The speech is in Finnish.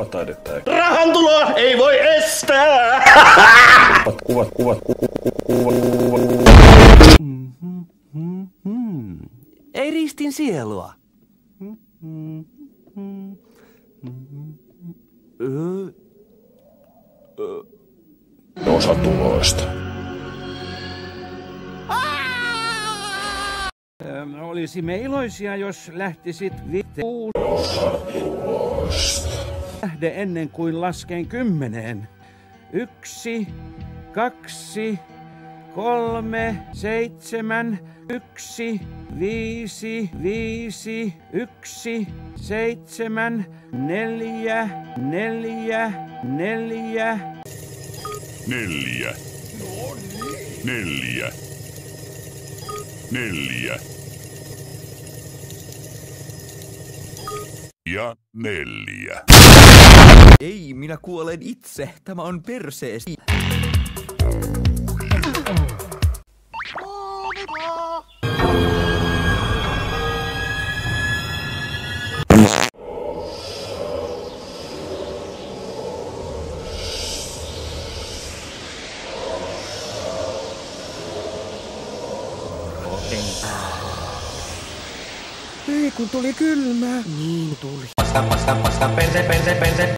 kuvataidetta. Rahantuloa ei voi estää! Kuvat. Ei ristin sielua. Osa tuloista. Olisimme iloisia, jos lähtisit Osa tuloista. lähde ennen kuin lasken 10. 1, 2, 3, 7, 1, 5, 5, 1, 7, 4, 4, 4. 4. 4. 4. Ja 4. Ei, minä kuolen itse. Tämä on perseesi. Ei kun tuli kylmä. Niin tuli. Pasta, perse.